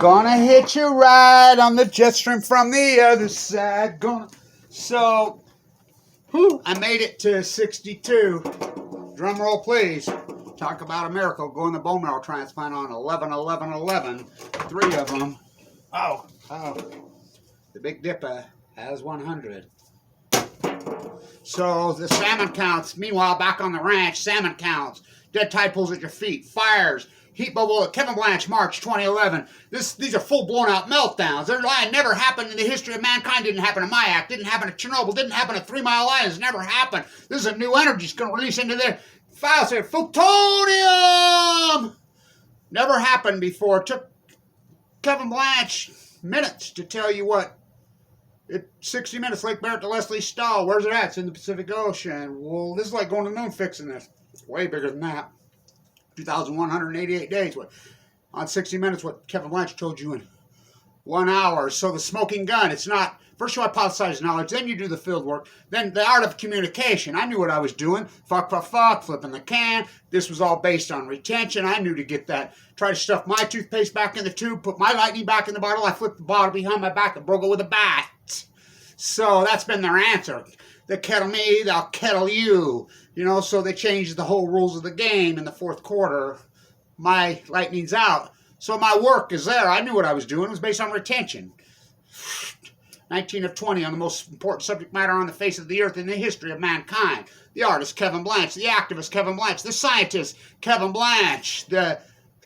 Gonna hit you right on the jet stream from the other side. So, I made it to 62. Drum roll, please. Talk about a miracle. Going to bone marrow transplant on 11/11/11. 3 of them. Oh. The Big Dipper has 100. So the salmon counts. Meanwhile, back on the ranch, salmon counts. Dead tide pools at your feet. Fires. Heat bubble at Kevin Blanch, March 2011. These are full blown out meltdowns. They're lying. Never happened in the history of mankind. Didn't happen in Mayak. Didn't happen at Chernobyl. Didn't happen at 3 Mile Islands. Never happened. This is a new energy. It's going to release into their files here. Plutonium! Never happened before. It took Kevin Blanch minutes to tell you what. 60 minutes, Lake Barrett to Leslie Stahl. Where's it at? It's in the Pacific Ocean. Well, this is like going to the moon fixing this. It's way bigger than that. 2,188 days. On 60 Minutes, what Kevin Blanch told you in 1 hour. So the smoking gun, it's not, first you hypothesize knowledge, then you do the field work, then the art of communication. I knew what I was doing. Fuck, flipping the can. This was all based on retention. I knew to get that. Try to stuff my toothpaste back in the tube, put my lightning back in the bottle. I flipped the bottle behind my back and broke it with a bat. So that's been their answer. They kettle me, they'll kettle you. You know, so they changed the whole rules of the game in the 4th quarter. My lightning's out. So my work is there. I knew what I was doing. It was based on retention. 19 of 20 on the most important subject matter on the face of the earth in the history of mankind. The artist, Kevin Blanch. The activist, Kevin Blanch. The scientist, Kevin Blanch. The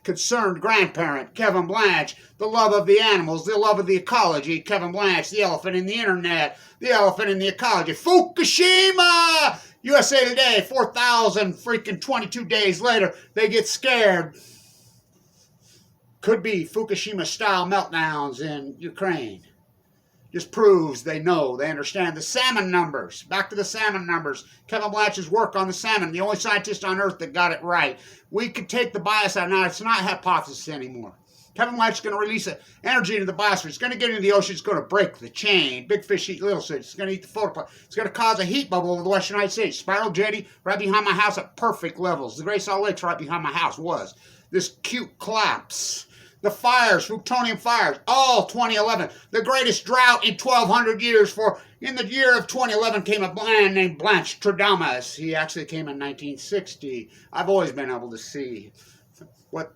concerned grandparent, Kevin Blanch. The love of the animals, the love of the ecology, Kevin Blanch. The elephant in the internet, the elephant in the ecology. Fukushima! USA Today, 4,000 freaking 22 days later, they get scared. Could be Fukushima-style meltdowns in Ukraine. Just proves they know, they understand. The salmon numbers. Back to the salmon numbers. Kevin Blanch's work on the salmon, the only scientist on earth that got it right. We could take the bias out. Now, it's not a hypothesis anymore. Kevin Blanch is going to release energy into the biosphere. It's going to get into the ocean. It's going to break the chain. Big fish eat little fish. It's going to eat the photoplay. It's going to cause a heat bubble over the western United States. Spiral jetty right behind my house at perfect levels. The Great Salt Lake's right behind my house was. This cute collapse. The fires, plutonium fires, all 2011. The greatest drought in 1,200 years. In the year of 2011 came a man named Blanch Tradamus. He actually came in 1960. I've always been able to see what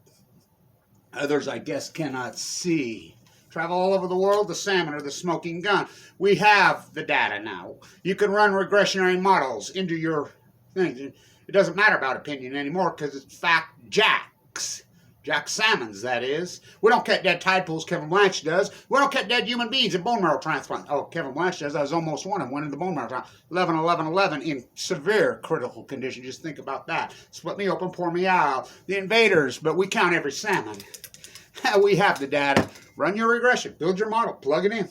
others, I guess, cannot see. Travel all over the world, the salmon or the smoking gun. We have the data now. You can run regressionary models into your things. It doesn't matter about opinion anymore because it's fact jacks. Jack salmons, that is. We don't catch dead tide pools, Kevin Blanch does. We don't catch dead human beings in bone marrow transplant. Oh, Kevin Blanch does. I was almost one of them. Went into bone marrow transplant. 11/11/11 in severe critical condition. Just think about that. Split me open, pour me out. The invaders, but we count every salmon. We have the data. Run your regression. Build your model. Plug it in.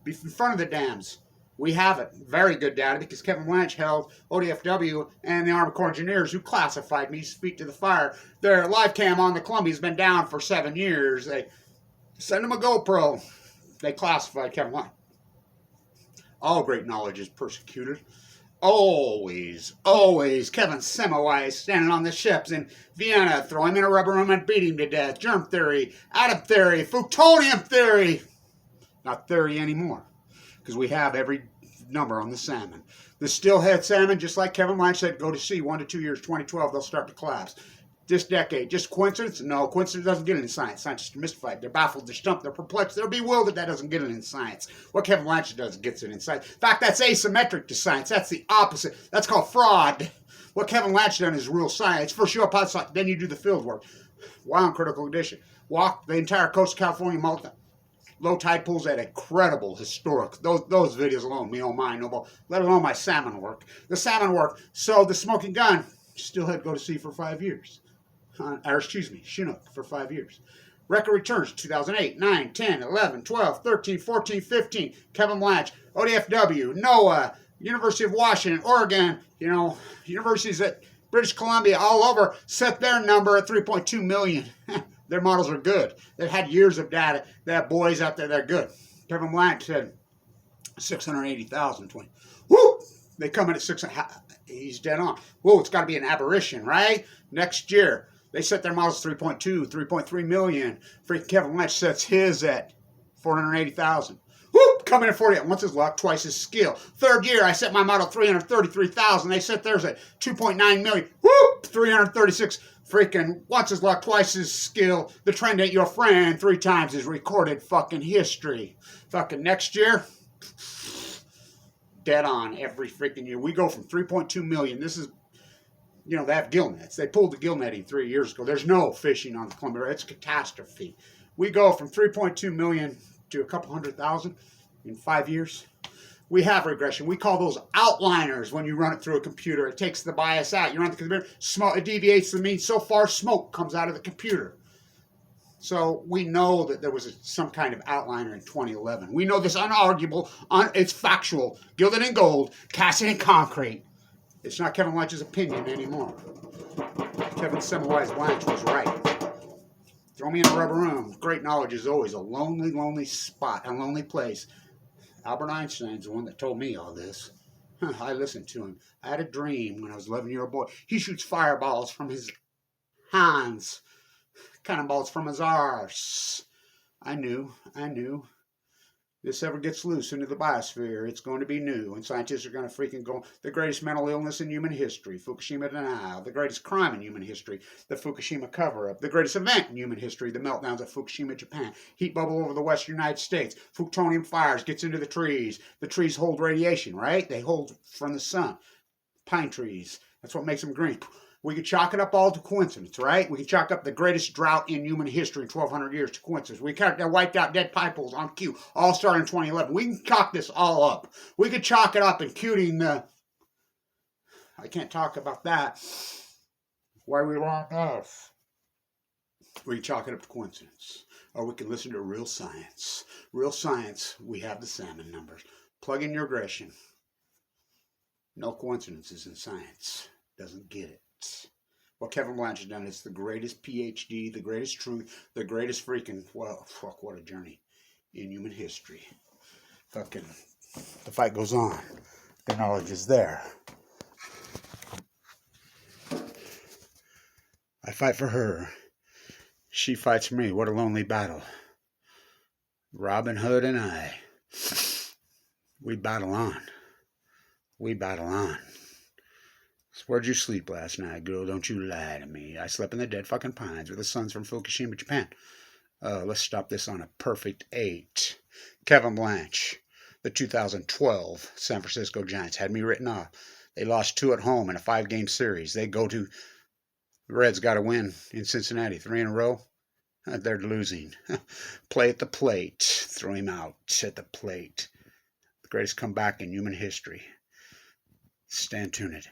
Be in front of the dams. We have it. Very good data because Kevin Blanch held ODFW and the Army Corps Engineers who classified me, feet to the fire. Their live cam on the Columbia's been down for 7 years. They send them a GoPro. They classified Kevin Blanch. All great knowledge is persecuted. Always, always. Kevin Semmelweis standing on the ships in Vienna, throw him in a rubber room and beat him to death. Germ theory, atom theory, plutonium theory. Not theory anymore. Because we have every number on the salmon. The stillhead salmon, just like Kevin Blanch said, go to sea 1 to 2 years, 2012, they'll start to collapse. This decade, just coincidence? No, coincidence doesn't get it in science. Scientists are mystified. They're baffled, they're stumped, they're perplexed, they're bewildered. That doesn't get it in science. What Kevin Blanch does gets it in science. In fact, that's asymmetric to science. That's the opposite. That's called fraud. What Kevin Blanch done is real science. First you hypothesize, then you do the field work. While in critical condition. Walk the entire coast of California, low tide pools at incredible historic. Those videos alone, me on mine, no, let alone my salmon work. The salmon work. So the smoking gun still had to go to sea for 5 years. Chinook for 5 years. Record returns 2008, 9, 10, 11, 12, 13, 14, 15. Kevin Blanch, ODFW, NOAA, University of Washington, Oregon, universities at British Columbia, all over, set their number at 3.2 million. Their models are good. They've had years of data. They have boys out there that are good. Kevin Blanch said 680,000. Woo! They come in at 600. He's dead on. Whoa, it's got to be an aberration, right? Next year, They set their models 3.2, 3.3 million. Freaking Kevin Blanch sets his at 480,000. Whoop, coming at 40. Once his luck, twice his skill. Third year, I set my model 333,000. They set theirs at 2.9 million. Whoop, 336. Freaking once his luck, twice his skill. The trend ain't your friend. 3 times his recorded fucking history. Fucking next year, dead on every freaking year. We go from 3.2 million. This is, you know, they have gill nets. They pulled the gill netting 3 years ago. There's no fishing on the Columbia River. It's a catastrophe. We go from 3.2 million to a couple 100,000 in 5 years. We have regression. We call those outliners when you run it through a computer. It takes the bias out. You run the computer, smoke, it deviates the mean. So far, smoke comes out of the computer. So we know that there was some kind of outliner in 2011. We know this unarguable, it's factual, gilded in gold, cast in concrete. It's not Kevin Blanch's opinion anymore. Kevin Semmelweis Blanch was right. Throw me in a rubber room. Great knowledge is always a lonely, lonely spot, a lonely place. Albert Einstein's the one that told me all this. I listened to him. I had a dream when I was an 11-year-old boy. He shoots fireballs from his hands, cannonballs from his arse. I knew. This ever gets loose into the biosphere, it's going to be new, and scientists are going to freaking go. The greatest mental illness in human history, Fukushima denial. The greatest crime in human history, the Fukushima cover-up. The greatest event in human history, the meltdowns of Fukushima, Japan. Heat bubble over the western United States. Plutonium fires, gets into the trees. The trees hold radiation, right? They hold from the sun. Pine trees, that's what makes them green. We could chalk it up all to coincidence, right? We could chalk up the greatest drought in human history in 1,200 years to coincidence. We wiped out dead pipeholes on cue, all starting in 2011. We can chalk this all up. We could chalk it up, including the... I can't talk about that. Why we want us. We can chalk it up to coincidence. Or we can listen to real science. Real science, we have the salmon numbers. Plug in your regression. No coincidences in science. Doesn't get it. What Kevin Blanch has done is the greatest PhD, the greatest truth, the greatest freaking, well, fuck, what a journey in human history. Fucking, the fight goes on. The knowledge is there. I fight for her. She fights for me. What a lonely battle. Robin Hood and I. We battle on. We battle on. Where'd you sleep last night, girl? Don't you lie to me. I slept in the dead fucking pines with the suns from Fukushima, Japan. Let's stop this on a perfect 8. Kevin Blanch, the 2012 San Francisco Giants, had me written off. They lost 2 at home in a 5-game series. They go to... The Reds got to win in Cincinnati 3 in a row. They're losing. Play at the plate. Throw him out at the plate. The greatest comeback in human history. Stand tuned.